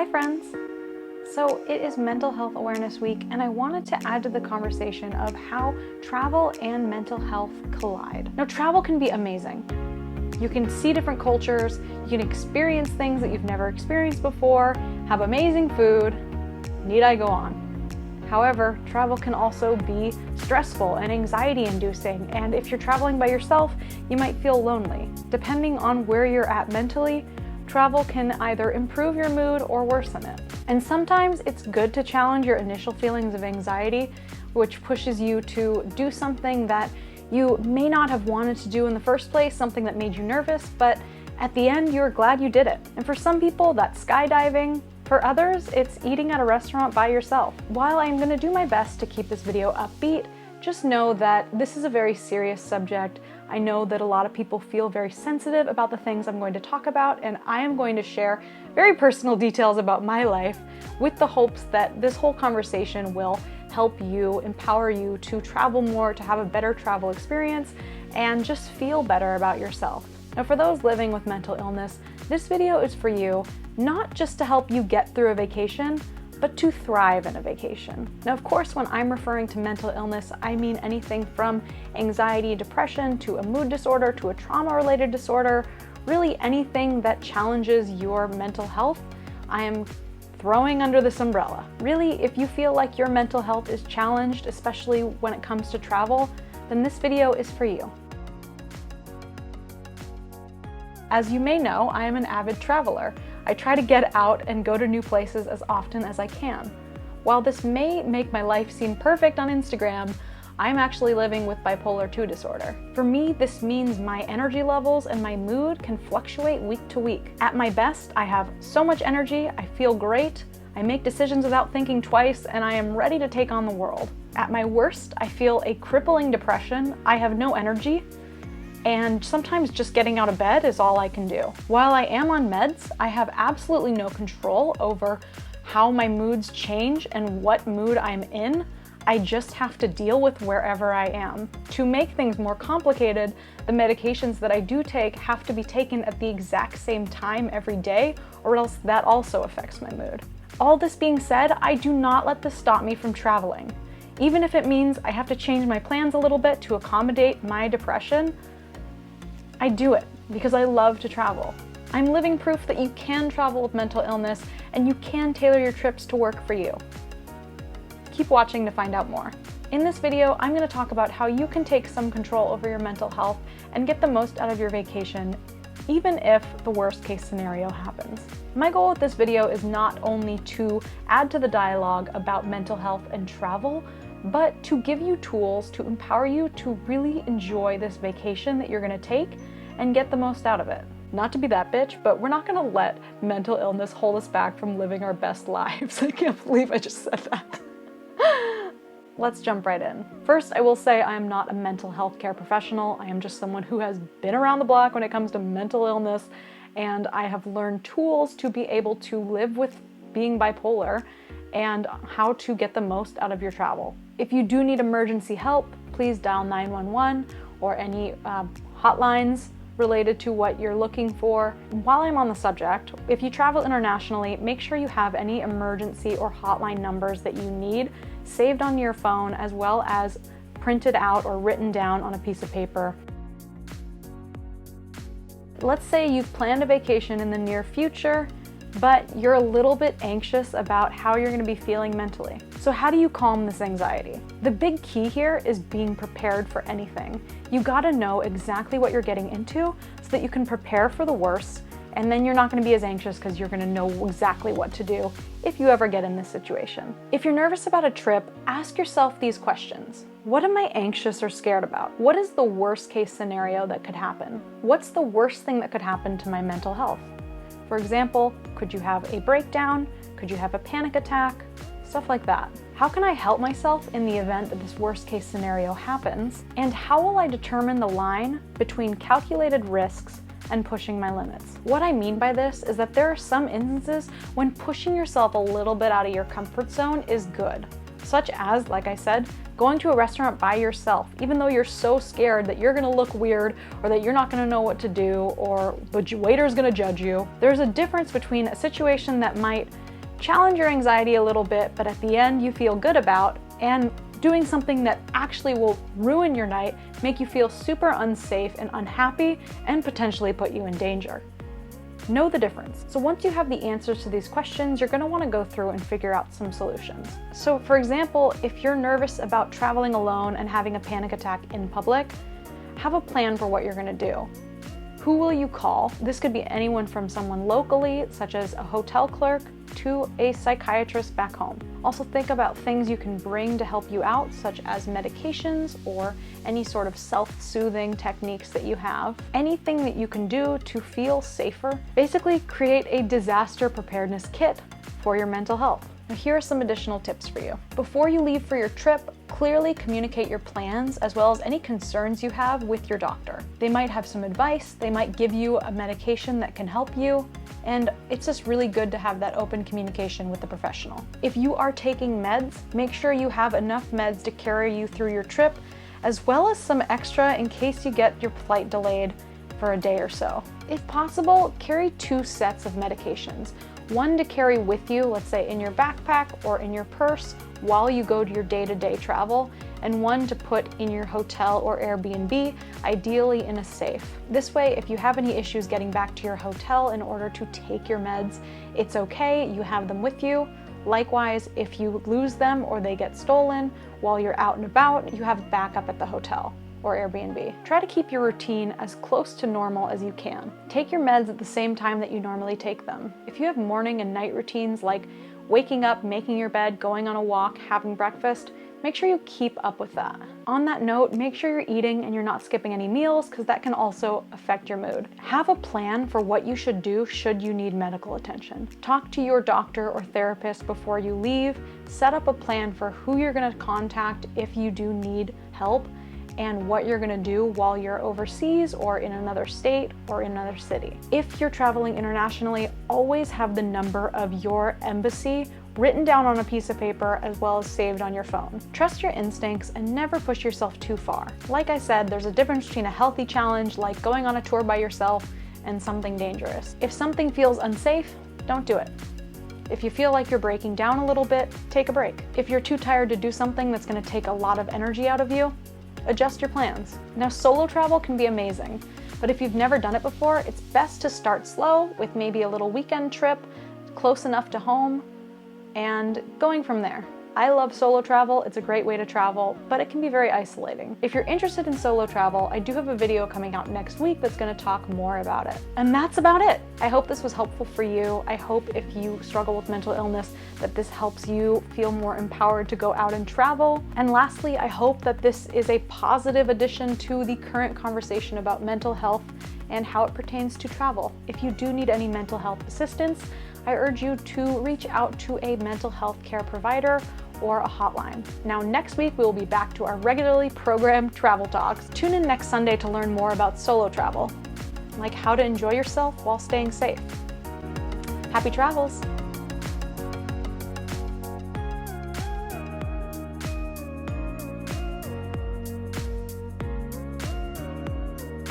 Hi friends! So it is Mental Health Awareness Week, and I wanted to add to the conversation of how travel and mental health collide. Now, travel can be amazing. You can see different cultures, you can experience things that you've never experienced before, have amazing food. Need I go on? However, travel can also be stressful and anxiety-inducing, and if you're traveling by yourself, you might feel lonely. Depending on where you're at mentally, travel can either improve your mood or worsen it. And sometimes it's good to challenge your initial feelings of anxiety, which pushes you to do something that you may not have wanted to do in the first place, something that made you nervous, but at the end you're glad you did it. And for some people, that's skydiving. For others, it's eating at a restaurant by yourself. While I'm going to do my best to keep this video upbeat, just know that this is a very serious subject. I know that a lot of people feel very sensitive about the things I'm going to talk about, and I am going to share very personal details about my life with the hopes that this whole conversation will help you, empower you to travel more, to have a better travel experience, and just feel better about yourself. Now, for those living with mental illness, this video is for you, not just to help you get through a vacation, but to thrive in a vacation. Now, of course, when I'm referring to mental illness, I mean anything from anxiety, depression, to a mood disorder, to a trauma-related disorder, really anything that challenges your mental health, I am throwing under this umbrella. Really, if you feel like your mental health is challenged, especially when it comes to travel, then this video is for you. As you may know, I am an avid traveler. I try to get out and go to new places as often as I can. While this may make my life seem perfect on Instagram, I'm actually living with bipolar 2 disorder. For me, this means my energy levels and my mood can fluctuate week to week. At my best, I have so much energy, I feel great, I make decisions without thinking twice, and I am ready to take on the world. At my worst, I feel a crippling depression, I have no energy, and sometimes just getting out of bed is all I can do. While I am on meds, I have absolutely no control over how my moods change and what mood I'm in. I just have to deal with wherever I am. To make things more complicated, the medications that I do take have to be taken at the exact same time every day, or else that also affects my mood. All this being said, I do not let this stop me from traveling. Even if it means I have to change my plans a little bit to accommodate my depression, I do it because I love to travel. I'm living proof that you can travel with mental illness and you can tailor your trips to work for you. Keep watching to find out more. In this video, I'm going to talk about how you can take some control over your mental health and get the most out of your vacation, even if the worst case scenario happens. My goal with this video is not only to add to the dialogue about mental health and travel, but to give you tools to empower you to really enjoy this vacation that you're going to take and get the most out of it. Not to be that bitch, but we're not going to let mental illness hold us back from living our best lives. I can't believe I just said that. Let's jump right in. First, I will say I am not a mental health care professional. I am just someone who has been around the block when it comes to mental illness, and I have learned tools to be able to live with being bipolar and how to get the most out of your travel. If you do need emergency help, please dial 911 or any hotlines related to what you're looking for. While I'm on the subject, if you travel internationally, make sure you have any emergency or hotline numbers that you need saved on your phone, as well as printed out or written down on a piece of paper. Let's say you've planned a vacation in the near future, but you're a little bit anxious about how you're going to be feeling mentally. So how do you calm this anxiety? The big key here is being prepared for anything. You gotta know exactly what you're getting into so that you can prepare for the worst, and then you're not going to be as anxious because you're going to know exactly what to do if you ever get in this situation. If you're nervous about a trip, ask yourself these questions. What am I anxious or scared about? What is the worst case scenario that could happen? What's the worst thing that could happen to my mental health? For example, could you have a breakdown? Could you have a panic attack? Stuff like that. How can I help myself in the event that this worst case scenario happens? And how will I determine the line between calculated risks and pushing my limits? What I mean by this is that there are some instances when pushing yourself a little bit out of your comfort zone is good. Such as, like I said, going to a restaurant by yourself, even though you're so scared that you're gonna look weird or that you're not gonna know what to do or the waiter's gonna judge you. There's a difference between a situation that might Challenge your anxiety a little bit, but at the end you feel good about, and doing something that actually will ruin your night, make you feel super unsafe and unhappy, and potentially put you in danger. Know the difference. So once you have the answers to these questions, you're going to want to go through and figure out some solutions. So for example, if you're nervous about traveling alone and having a panic attack in public, have a plan for what you're going to do. Who will you call? This could be anyone from someone locally, such as a hotel clerk, to a psychiatrist back home. Also think about things you can bring to help you out, such as medications or any sort of self-soothing techniques that you have. Anything that you can do to feel safer. Basically, create a disaster preparedness kit for your mental health. Now, here are some additional tips for you. Before you leave for your trip, clearly communicate your plans as well as any concerns you have with your doctor. They might have some advice, they might give you a medication that can help you, and it's just really good to have that open communication with the professional. If you are taking meds, make sure you have enough meds to carry you through your trip, as well as some extra in case you get your flight delayed for a day or so. If possible, carry 2 sets of medications. One to carry with you, let's say in your backpack or in your purse while you go to your day-to-day travel, and one to put in your hotel or Airbnb, ideally in a safe. This way, if you have any issues getting back to your hotel in order to take your meds, it's okay, you have them with you. Likewise, if you lose them or they get stolen while you're out and about, you have backup at the hotel or Airbnb. Try to keep your routine as close to normal as you can. Take your meds at the same time that you normally take them. If you have morning and night routines like waking up, making your bed, going on a walk, having breakfast, make sure you keep up with that. On that note, make sure you're eating and you're not skipping any meals, because that can also affect your mood. Have a plan for what you should do should you need medical attention. Talk to your doctor or therapist before you leave. Set up a plan for who you're going to contact if you do need help, and what you're gonna do while you're overseas or in another state or in another city. If you're traveling internationally, always have the number of your embassy written down on a piece of paper as well as saved on your phone. Trust your instincts and never push yourself too far. Like I said, there's a difference between a healthy challenge like going on a tour by yourself and something dangerous. If something feels unsafe, don't do it. If you feel like you're breaking down a little bit, take a break. If you're too tired to do something that's gonna take a lot of energy out of you, adjust your plans. Now, solo travel can be amazing, but if you've never done it before, it's best to start slow with maybe a little weekend trip close enough to home and going from there. I love solo travel. It's a great way to travel, but it can be very isolating. If you're interested in solo travel, I do have a video coming out next week that's going to talk more about it. And that's about it. I hope this was helpful for you. I hope if you struggle with mental illness that this helps you feel more empowered to go out and travel. And lastly, I hope that this is a positive addition to the current conversation about mental health and how it pertains to travel. If you do need any mental health assistance, I urge you to reach out to a mental health care provider or a hotline. Now, next week, we will be back to our regularly programmed travel talks. Tune in next Sunday to learn more about solo travel, like how to enjoy yourself while staying safe. Happy travels!